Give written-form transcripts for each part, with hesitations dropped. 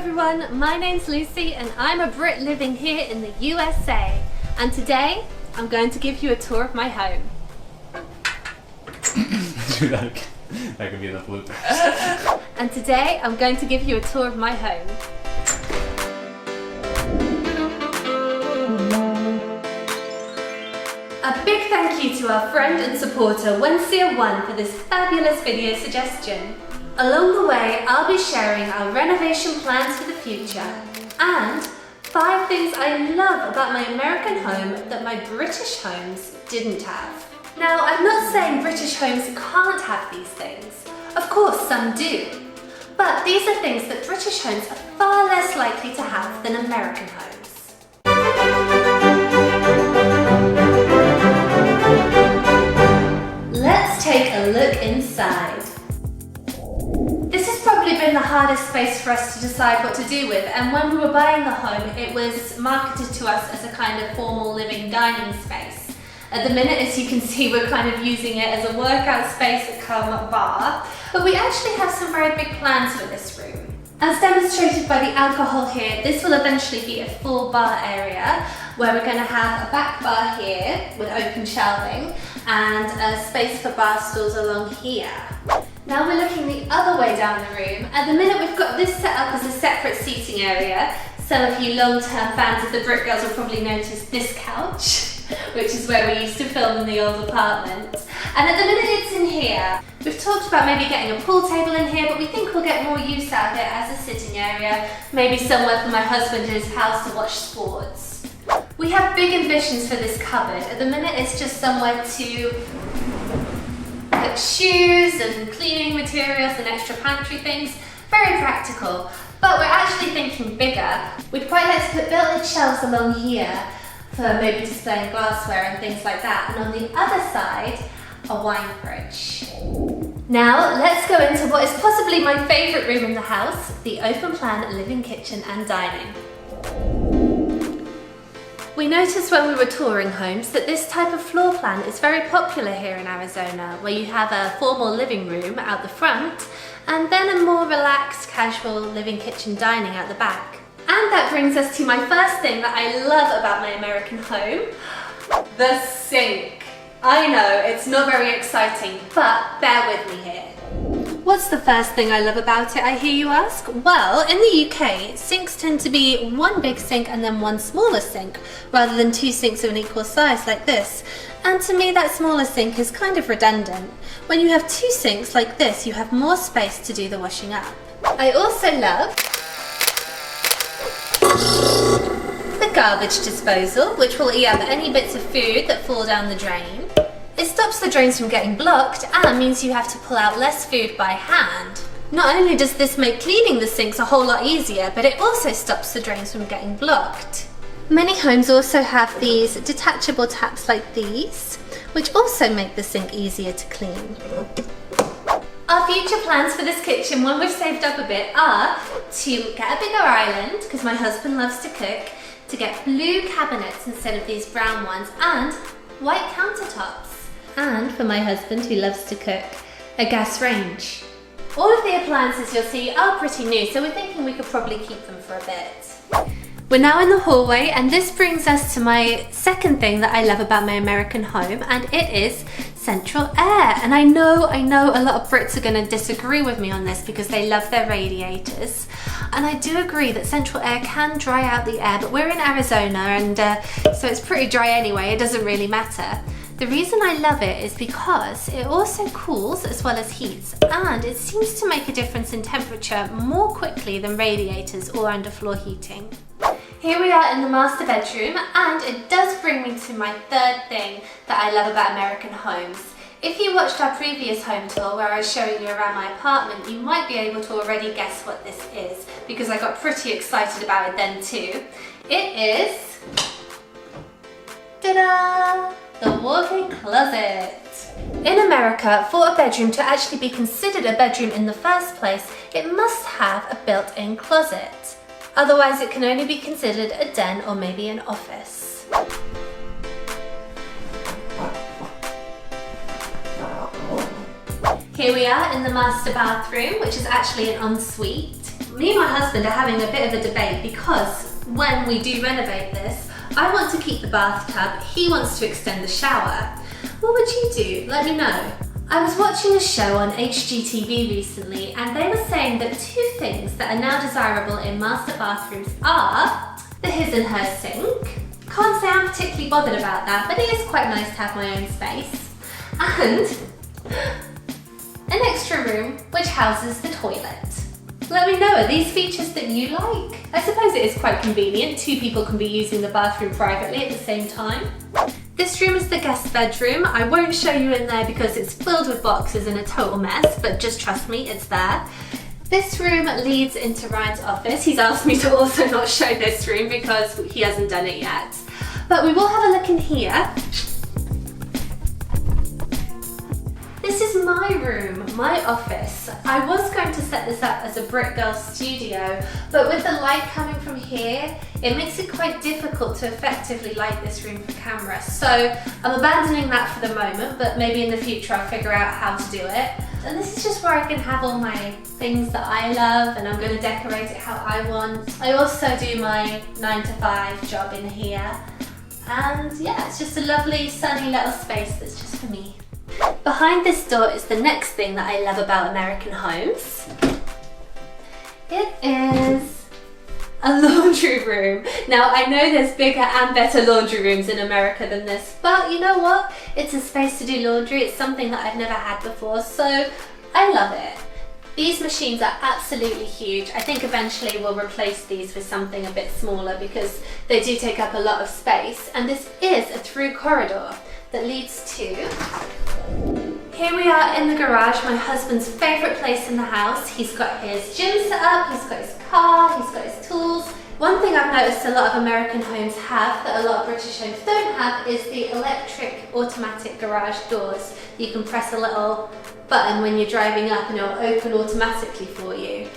everyone, my name's Lucy and I'm a Brit living here in the USA. And today, I'm going to give you a tour of my home. That could be the blooper. And today, I'm going to give you a tour of my home. A big thank you to our friend and supporter Wencire for this fabulous video suggestion. Along the way, I'll be sharing our renovation plans for the future and 5 things I love about my American home that my British homes didn't have. Now, I'm not saying British homes can't have these things. Of course, some do. But these are things that British homes are far less likely to have than American homes. Let's take a look inside. This has probably been the hardest space for us to decide what to do with, and when we were buying the home, it was marketed to us as a kind of formal living dining space. At the minute, as you can see, we're kind of using it as a workout space come bar, but we actually have some very big plans for this room. As demonstrated by the alcohol here, this will eventually be a full bar area where we're going to have a back bar here with open shelving and a space for bar stools along here. Now we're looking the other way down the room. At the minute we've got this set up as a separate seating area. Some of you long-term fans of the Brit Girls will probably notice this couch, which is where we used to film in the old apartment. And at the minute it's in here. We've talked about maybe getting a pool table in here, but we think we'll get more use out of it as a sitting area, maybe somewhere for my husband in his house to watch sports. We have big ambitions for this cupboard. At the minute it's just somewhere to put shoes and cleaning materials and extra pantry things. Very practical. But we're actually thinking bigger. We'd quite like to put built-in shelves along here for maybe displaying glassware and things like that. And on the other side, a wine fridge. Now, let's go into what is possibly my favourite room in the house, the open plan living kitchen and dining. We noticed when we were touring homes that this type of floor plan is very popular here in Arizona, where you have a formal living room out the front and then a more relaxed, casual living kitchen dining out the back. And that brings us to my first thing that I love about my American home, the sink. I know, it's not very exciting, but bear with me here. What's the first thing I love about it, I hear you ask? Well, in the UK, sinks tend to be one big sink and then one smaller sink, rather than 2 sinks of an equal size like this. And to me, that smaller sink is kind of redundant. When you have 2 sinks like this, you have more space to do the washing up. I also love the garbage disposal, which will eat up any bits of food that fall down the drain. It stops the drains from getting blocked and means you have to pull out less food by hand. Not only does this make cleaning the sinks a whole lot easier, but it also stops the drains from getting blocked. Many homes also have these detachable taps like these, which also make the sink easier to clean. Our future plans for this kitchen, when we've saved up a bit, are to get a bigger island, because my husband loves to cook, to get blue cabinets instead of these brown ones, and white countertops. And for my husband, who loves to cook, a gas range. All of the appliances you'll see are pretty new, so we're thinking we could probably keep them for a bit. We're now in the hallway, and this brings us to my second thing that I love about my American home, and it is central air. And I know a lot of Brits are going to disagree with me on this because they love their radiators. And I do agree that central air can dry out the air, but we're in Arizona, and so it's pretty dry anyway, it doesn't really matter. The reason I love it is because it also cools as well as heats, and it seems to make a difference in temperature more quickly than radiators or underfloor heating. Here we are in the master bedroom, and it does bring me to my third thing that I love about American homes. If you watched our previous home tour where I was showing you around my apartment, you might be able to already guess what this is, because I got pretty excited about it then too. It is, ta-da! The walk-in closet. In America, for a bedroom to actually be considered a bedroom in the first place, it must have a built-in closet. Otherwise, it can only be considered a den or maybe an office. Here we are in the master bathroom, which is actually an ensuite. Me and my husband are having a bit of a debate because when we do renovate this, I want to keep the bathtub, he wants to extend the shower. What would you do? Let me know. I was watching a show on HGTV recently and they were saying that 2 things that are now desirable in master bathrooms are the his and her sink. Can't say I'm particularly bothered about that, but it is quite nice to have my own space. And an extra room which houses the toilet. Let me know, are these features that you like? I suppose it is quite convenient. 2 people can be using the bathroom privately at the same time. This room is the guest bedroom. I won't show you in there because it's filled with boxes and a total mess, but just trust me, it's there. This room leads into Ryan's office. He's asked me to also not show this room because he hasn't done it yet. But we will have a look in here. This is my room, my office. I was going to set this up as a Brit Girl studio, but with the light coming from here, it makes it quite difficult to effectively light this room for camera. So I'm abandoning that for the moment, but maybe in the future I'll figure out how to do it. And this is just where I can have all my things that I love, and I'm going to decorate it how I want. I also do my 9 to 5 job in here. And yeah, it's just a lovely sunny little space that's just for me. Behind this door is the next thing that I love about American homes. It is a laundry room. Now I know there's bigger and better laundry rooms in America than this, but you know what? It's a space to do laundry. It's something that I've never had before, so I love it. These machines are absolutely huge. I think eventually we'll replace these with something a bit smaller because they do take up a lot of space. And this is a through corridor that leads to... Here we are in the garage, my husband's favourite place in the house. He's got his gym set up, he's got his car, he's got his tools. One thing I've noticed a lot of American homes have that a lot of British homes don't have is the electric automatic garage doors. You can press a little button when you're driving up and it'll open automatically for you.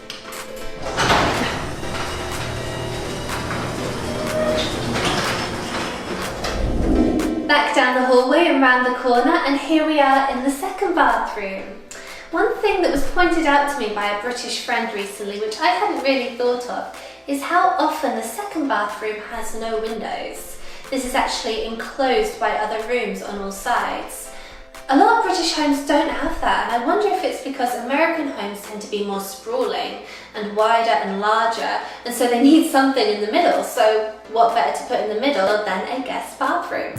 Back down the hallway and round the corner, and here we are in the second bathroom. One thing that was pointed out to me by a British friend recently, which I hadn't really thought of, is how often the second bathroom has no windows. This is actually enclosed by other rooms on all sides. A lot of British homes don't have that, and I wonder if it's because American homes tend to be more sprawling and wider and larger, and so they need something in the middle. So what better to put in the middle than a guest bathroom?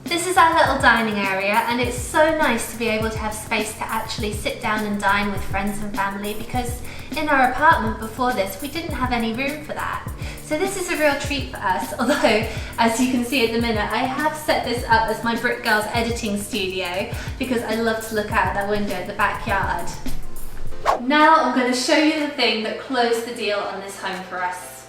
This is our little dining area, and it's so nice to be able to have space to actually sit down and dine with friends and family, because in our apartment before this we didn't have any room for that. So this is a real treat for us, although as you can see at the minute I have set this up as my Brit Girls editing studio because I love to look out that window at the backyard. Now I'm going to show you the thing that closed the deal on this home for us.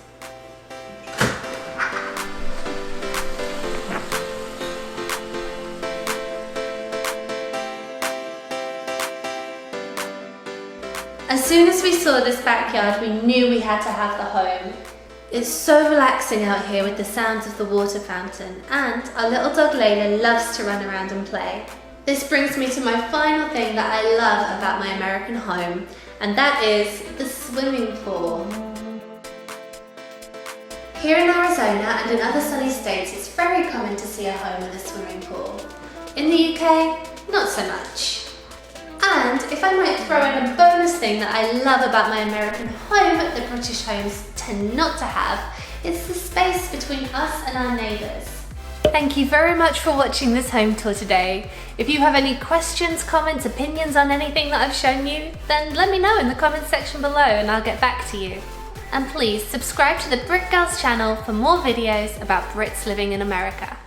As soon as we saw this backyard, we knew we had to have the home. It's so relaxing out here with the sounds of the water fountain, and our little dog Layla loves to run around and play. This brings me to my final thing that I love about my American home, and that is the swimming pool. Here in Arizona and in other sunny states, it's very common to see a home with a swimming pool. In the UK, not so much. And if I might throw in a bonus thing that I love about my American home that British homes tend not to have, it's the space between us and our neighbours. Thank you very much for watching this home tour today. If you have any questions, comments, opinions on anything that I've shown you, then let me know in the comments section below and I'll get back to you. And please subscribe to the Brit Girls channel for more videos about Brits living in America.